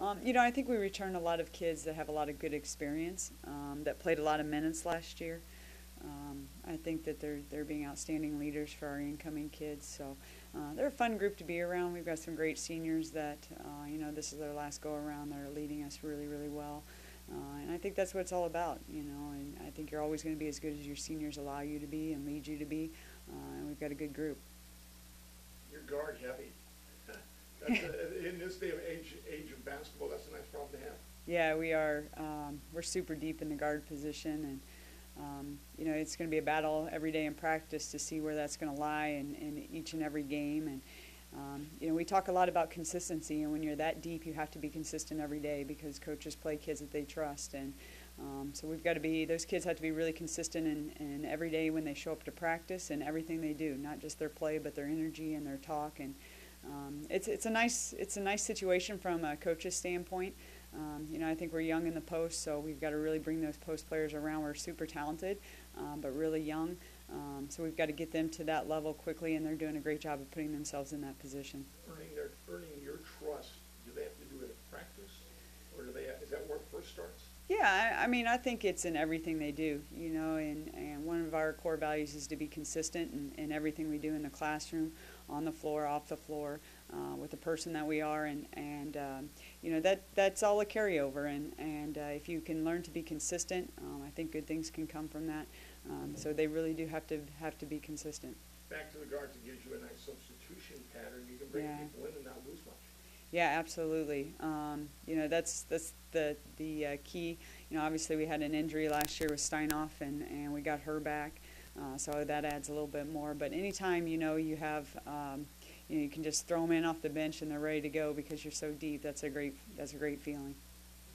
I think we returned a lot of kids that have a lot of good experience, that played a lot of minutes last year. I think that they're being outstanding leaders for our incoming kids. So they're a fun group to be around. We've got some great seniors that, this is their last go around. They're leading us really, really well. And I think that's what it's all about, and I think you're always going to be as good as your seniors allow you to be and lead you to be. And we've got a good group. You're guard heavy. In this day of age of basketball, that's a nice problem to have. Yeah, we are. We're super deep in the guard position, and it's going to be a battle every day in practice to see where that's going to lie in each and every game. And we talk a lot about consistency, and when you're that deep, you have to be consistent every day because coaches play kids that they trust, and so we've got to be. Those kids have to be really consistent in every day when they show up to practice and everything they do, not just their play, but their energy and their talk. And it's a nice situation from a coach's standpoint. I think we're young in the post, so we've got to really bring those post players around. We're super talented, but really young. So we've got to get them to that level quickly, and they're doing a great job of putting themselves in that position. Earning your trust, do they have to do it at practice, or is that where it first starts? Yeah, I think it's in everything they do, and one of our core values is to be consistent in everything we do in the classroom, on the floor, off the floor, with the person that we are, and that's all a carryover, and if you can learn to be consistent, I think good things can come from that. So they really do have to be consistent. Back to the guards, it gives you a nice substitution pattern. You can bring people in and not lose much. Yeah, absolutely. That's the key. Obviously we had an injury last year with Steinoff, and we got her back, so that adds a little bit more. But anytime you have, you can just throw them in off the bench and they're ready to go because you're so deep. That's a great feeling.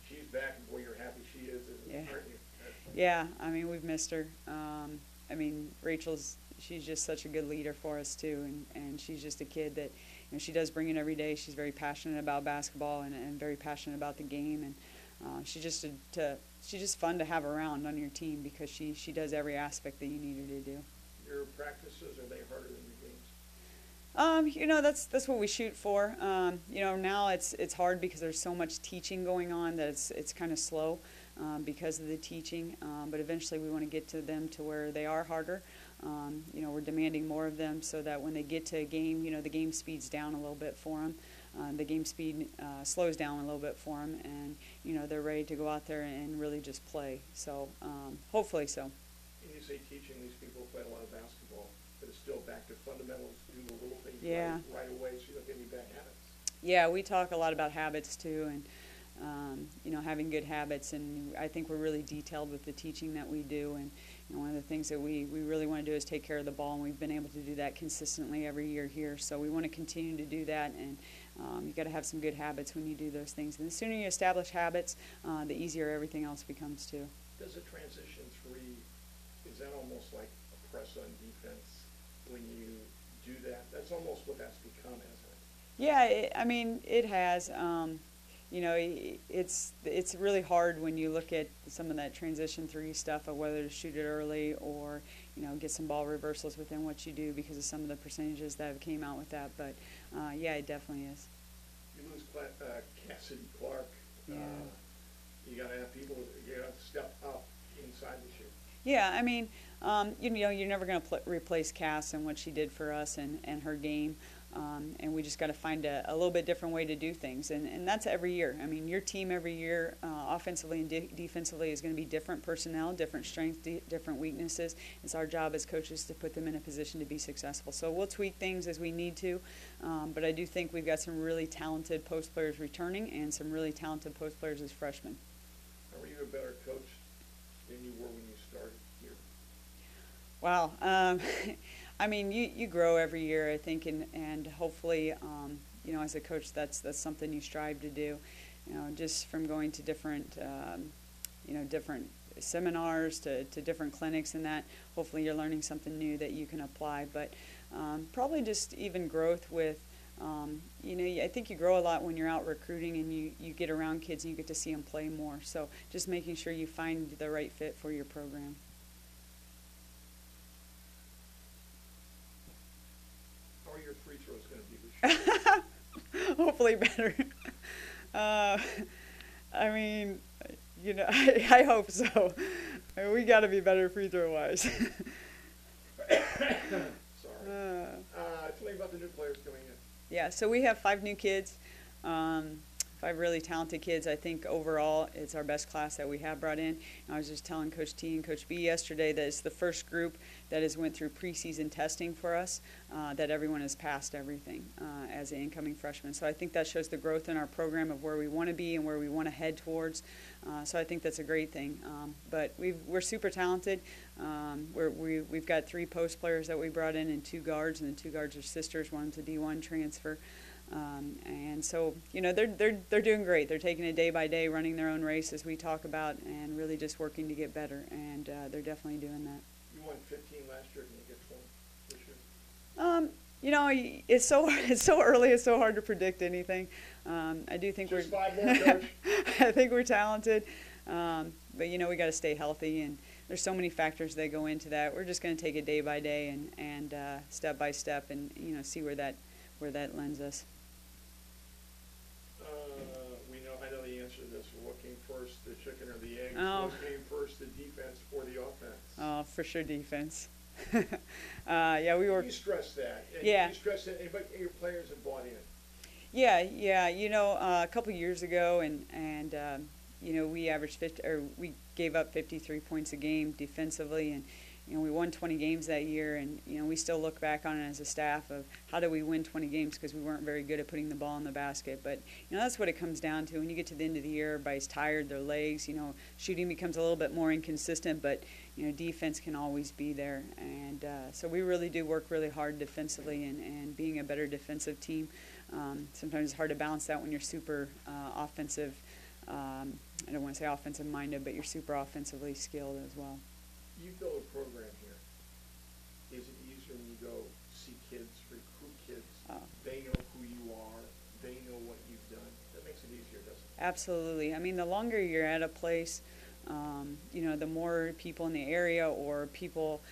She's back, and boy, you're happy she is, aren't you? Yeah, we've missed her. She's just such a good leader for us too, and she's just a kid that. She does bring it every day. She's very passionate about basketball and very passionate about the game, and she's just fun to have around on your team because she does every aspect that you need her to do. Your practices, are they harder than your games? That's what we shoot for. Now it's hard because there's so much teaching going on that it's kind of slow because of the teaching. But eventually we want to get to them to where they are harder. We're demanding more of them so that when they get to a game, the game speeds down a little bit for them. The game speed slows down a little bit for them, and they're ready to go out there and really just play. So hopefully so. And you say teaching, these people play a lot of basketball, but it's still back to fundamentals, do the little things right away so you don't get any bad habits. Yeah, we talk a lot about habits too, and having good habits, and I think we're really detailed with the teaching that we do, and one of the things that we really want to do is take care of the ball, and we've been able to do that consistently every year here, so we want to continue to do that, and you've got to have some good habits when you do those things, and the sooner you establish habits, the easier everything else becomes too. Does a transition three, is that almost like a press on defense when you do that? That's almost what that's become, hasn't it? Yeah, it has. It's really hard when you look at some of that transition three stuff of whether to shoot it early or get some ball reversals within what you do because of some of the percentages that have came out with that. But yeah, it definitely is. You lose Cassidy Clark. Yeah. You got to have people. You got to step up inside the shoot. Yeah, you're never going to replace Cass and what she did for us and her game. And we just got to find a little bit different way to do things, and that's every year. Your team every year, offensively and defensively, is going to be different personnel, different strengths, different weaknesses. It's our job as coaches to put them in a position to be successful. So we'll tweak things as we need to, but I do think we've got some really talented post players returning and some really talented post players as freshmen. How are you a better coach than you were when you started here? Wow. You grow every year, I think, and hopefully, as a coach, that's something you strive to do. Just from going to different, different seminars to different clinics and that, hopefully you're learning something new that you can apply. But probably just even growth with, I think you grow a lot when you're out recruiting and you get around kids and you get to see them play more. So just making sure you find the right fit for your program. How are your free throws going to be this year? Hopefully better. Uh, I mean, I hope so. I mean, we got to be better free throw wise. Sorry. Tell me about the new players coming in. Yeah, so we have 5 new kids, 5 really talented kids. I think overall it's our best class that we have brought in. And I was just telling Coach T and Coach B yesterday that it's the first group that has went through preseason testing for us, that everyone has passed everything as an incoming freshman. So I think that shows the growth in our program of where we want to be and where we want to head towards. So I think that's a great thing. But we're super talented. We've got 3 post players that we brought in and 2 guards, and the 2 guards are sisters. One's a D1 transfer. And so, they're doing great. They're taking it day by day, running their own race as we talk about, and really just working to get better. And they're definitely doing that. You won 15 last year. Can you get 20 this year? It's so early. It's so hard to predict anything. I do think Just 5 more, Coach. I think we're talented, but we got to stay healthy, and there's so many factors that go into that. We're just going to take it day by day and step by step, and see where that lends us. I know the answer to this. What came first, the chicken or the egg? Oh. What came first, the defense or the offense? Oh, for sure defense. Yeah, we were. You stress that. And Yeah. You stress that, but your players have bought in. Yeah. A couple years ago, and we averaged 50, or we gave up 53 points a game defensively, and we won 20 games that year, and we still look back on it as a staff of how do we win 20 games, because we weren't very good at putting the ball in the basket. But that's what it comes down to. When you get to the end of the year, everybody's tired, their legs, shooting becomes a little bit more inconsistent, but defense can always be there. And so we really do work really hard defensively, and being a better defensive team. Sometimes it's hard to balance that when you're super offensive. I don't want to say offensive minded, but you're super offensively skilled as well. You build a program here. Is it easier when you go see kids, recruit kids? They know who you are. They know what you've done. That makes it easier, doesn't it? Absolutely. I mean, the longer you're at a place, the more people in the area or people,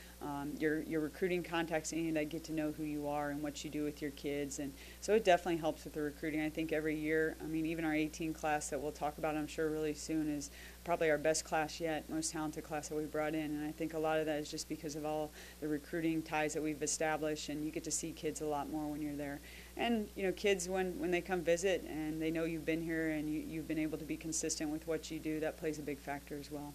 your recruiting contacts that get to know who you are and what you do with your kids. And so it definitely helps with the recruiting. I think every year, even our 18 class that we'll talk about, I'm sure, really soon is probably our best class yet, most talented class that we brought in. And I think a lot of that is just because of all the recruiting ties that we've established, and you get to see kids a lot more when you're there. And, kids, when they come visit and they know you've been here and you've been able to be consistent with what you do, that plays a big factor as well.